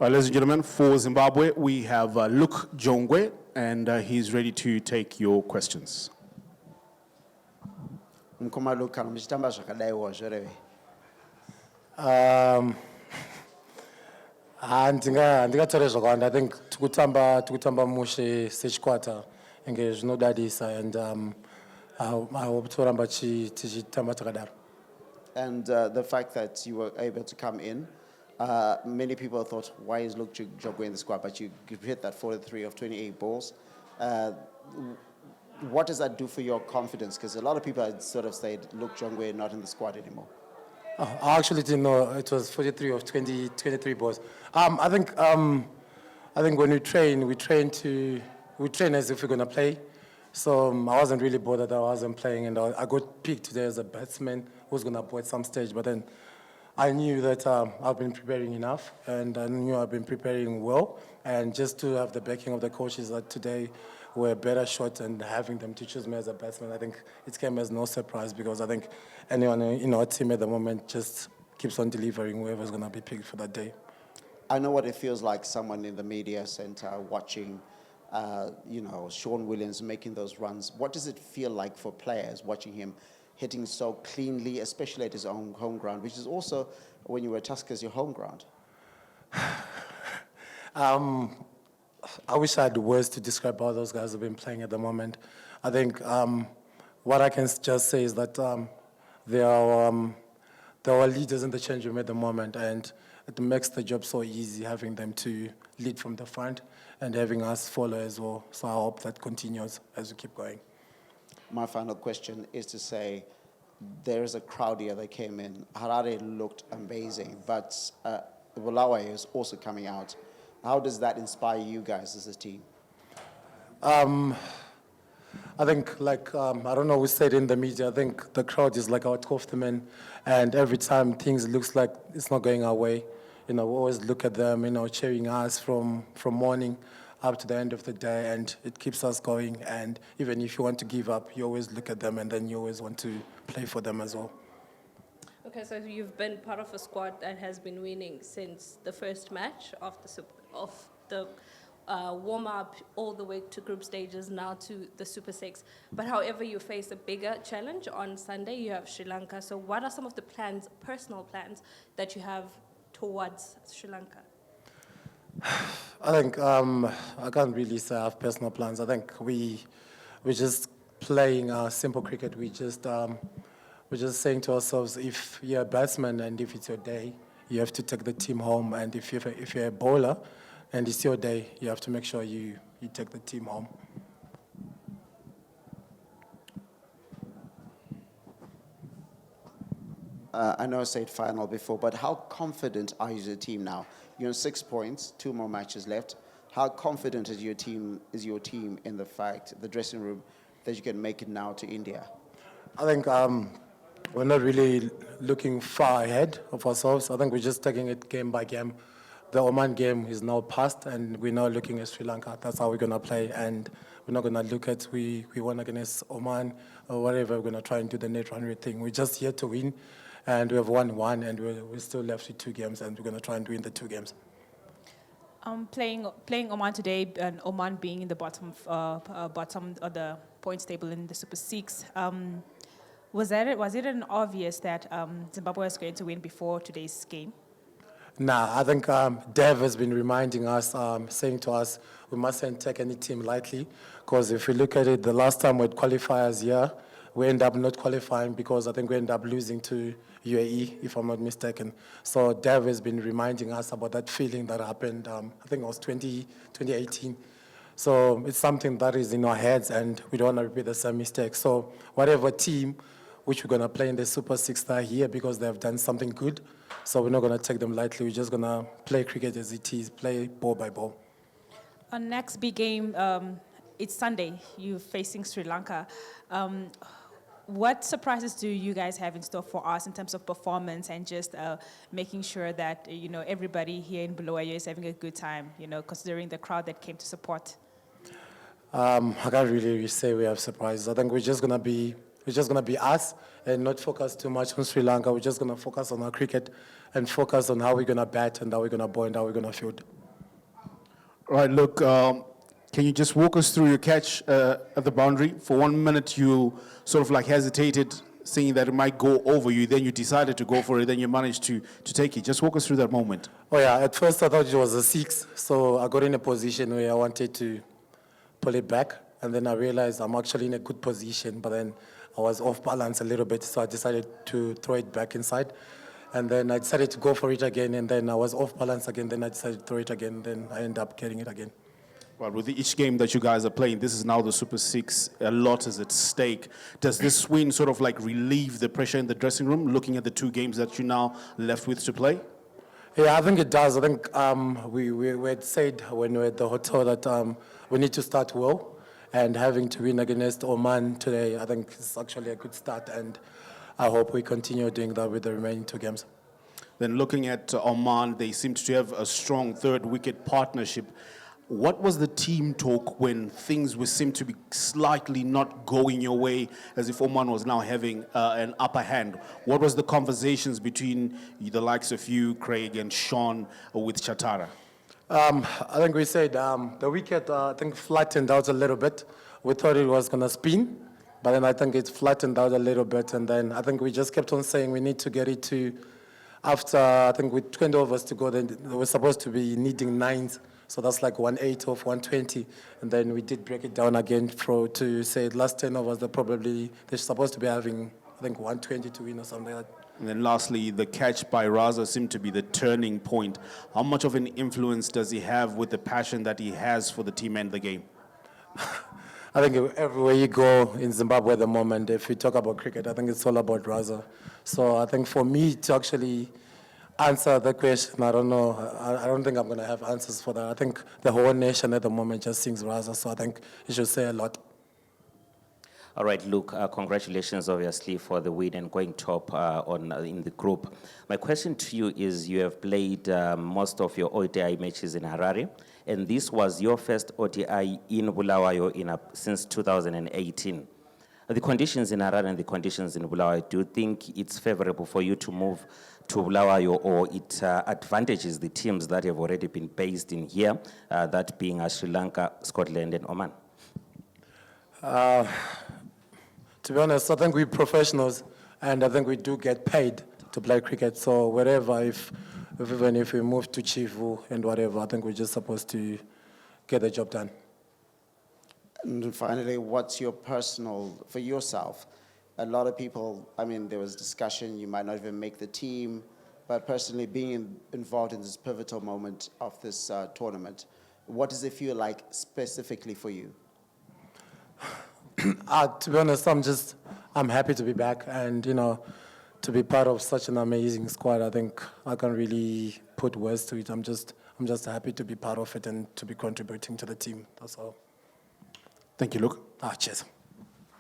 Ladies and gentlemen, for Zimbabwe, we have Luke Jongwe, and he's ready to take your questions. Mkoma Luke, mchitamba zvakadai wazverewe. Ndingatore zvakawanda. I think tikutamba mushe sechikwata nge zvinodadisa, and I hope toramba tichitamba takadaro. And the fact that you were able to come in, many people thought, why is Luke Jongwe in the squad? But you hit that 43 of 28 balls. What does that do for your confidence? Because a lot of people had sort of said, Luke Jongwe not in the squad anymore. Oh, I actually didn't know it was 43 of 23 balls. I think when we train as if we're gonna play. So I wasn't really bothered that I wasn't playing, and I got picked today as a batsman who's gonna bowl at some stage. But then I knew that I've been preparing enough, and I knew I've been preparing well, and just to have the backing of the coaches that today were a better shot, and having them to choose me as a batsman, I think it came as no surprise, because I think anyone in our team at the moment just keeps on delivering whoever's going to be picked for that day. I know what it feels like, someone in the media center watching, Sean Williams making those runs. What does it feel like for players watching him hitting so cleanly, especially at his own home ground, which is also, when you were at Tuskers, your home ground? I wish I had words to describe how those guys have been playing at the moment. I think what I can just say is that they are leaders in the change room at the moment, and it makes the job so easy having them to lead from the front and having us follow as well. So I hope that continues as we keep going. My final question is to say, there is a crowd here that came in. Harare looked amazing, but Bulawayo is also coming out. How does that inspire you guys as a team? I think, I don't know, we said in the media, I think the crowd is like our 12th man, and every time things looks like it's not going our way, we always look at them, cheering us from morning up to the end of the day, and it keeps us going. And even if you want to give up, you always look at them, and then you always want to play for them as well. Okay, so you've been part of a squad that has been winning since the first match of the warm-up all the way to group stages, now to the Super 6. But however, you face a bigger challenge on Sunday. You have Sri Lanka. So what are some of the plans, personal plans, that you have towards Sri Lanka? I think I can't really say I have personal plans. I think we're just playing simple cricket. We're just saying to ourselves, if you're a batsman and if it's your day, you have to take the team home. And if you're a bowler and it's your day, you have to make sure you take the team home. I know I said final before, but how confident are you as a team now? You're on 6 points, 2 more matches left. How confident is your team in the fact, the dressing room, that you can make it now to India? I think we're not really looking far ahead of ourselves. I think we're just taking it game by game. The Oman game is now past, and we're now looking at Sri Lanka. That's how we're going to play, and we're not going to look at we won against Oman or whatever. We're going to try and do the net run rate thing. We're just here to win, and we have won one, and we're still left with 2 games, and we're going to try and win the 2 games. Playing Oman today, and Oman being in the bottom of the points table in the Super 6, was it an obvious that Zimbabwe was going to win before today's game? Nah, I think Dev has been reminding us, saying to us, we mustn't take any team lightly, because if we look at it, the last time we had qualifiers here, we end up not qualifying because I think we end up losing to UAE, if I'm not mistaken. So Dev has been reminding us about that feeling that happened, I think it was 2018. So it's something that is in our heads, and we don't want to repeat the same mistake. So whatever team which we're going to play in the Super 6 are here because they have done something good. So we're not going to take them lightly. We're just going to play cricket as it is, play ball by ball. Our next big game, it's Sunday. You're facing Sri Lanka. What surprises do you guys have in store for us in terms of performance and just making sure that everybody here in Bulawayo is having a good time, considering the crowd that came to support? I can't really say we have surprises. I think we're just going to be It's just going to be us and not focus too much on Sri Lanka. We're just going to focus on our cricket and focus on how we're going to bat and how we're going to bowl and how we're going to field. Right, look, can you just walk us through your catch at the boundary? For 1 minute, you sort of like hesitated, saying that it might go over you. Then you decided to go for it. Then you managed to take it. Just walk us through that moment. Oh, yeah. At first, I thought it was a 6. So I got in a position where I wanted to pull it back. And then I realized I'm actually in a good position. But then I was off balance a little bit. So I decided to throw it back inside. And then I decided to go for it again. And then I was off balance again. Then I decided to throw it again. Then I ended up getting it again. Well, with each game that you guys are playing, this is now the Super 6. A lot is at stake. Does this win sort of like relieve the pressure in the dressing room, looking at the 2 games that you're now left with to play? Yeah, I think it does. I think we had said when we were at the hotel that we need to start well. And having to win against Oman today, I think is actually a good start. And I hope we continue doing that with the remaining 2 games. Then looking at Oman, they seem to have a strong third wicket partnership. What was the team talk when things seemed to be slightly not going your way, as if Oman was now having an upper hand? What was the conversations between the likes of you, Craig, and Sean with Chatara? I think we said the wicket, I think, flattened out a little bit. We thought it was going to spin, but then I think it flattened out a little bit. And then I think we just kept on saying we need to get it to, after, I think with 20 overs to go, then we're supposed to be needing 9s. So that's like 1/8 of 120. And then we did break it down again to say last 10 overs, they're supposed to be having, I think, 120 to win or something like that. And then lastly, the catch by Raza seemed to be the turning point. How much of an influence does he have with the passion that he has for the team and the game? I think everywhere you go in Zimbabwe at the moment, if you talk about cricket, I think it's all about Raza. So I think for me to actually answer the question, I don't know. I don't think I'm going to have answers for that. I think the whole nation at the moment just sings Raza, so I think it should say a lot. All right, Luke, congratulations, obviously, for the win and going top in the group. My question to you is, you have played most of your ODI matches in Harare, and this was your first ODI in Bulawayo since 2018. The conditions in Harare and the conditions in Bulawayo, do you think it's favorable for you to move to Bulawayo, or it advantages the teams that have already been based in here, that being Sri Lanka, Scotland, and Oman? To be honest, I think we're professionals, and I think we do get paid to play cricket. So wherever, even if we move to Chivu and whatever, I think we're just supposed to get the job done. And finally, what's your personal, for yourself? A lot of people, I mean, there was discussion, you might not even make the team, but personally being involved in this pivotal moment of this tournament, what does it feel like specifically for you? To be honest, I'm happy to be back, and to be part of such an amazing squad. I think I can't really put words to it. I'm just happy to be part of it and to be contributing to the team. That's all. Thank you, Luke. Cheers.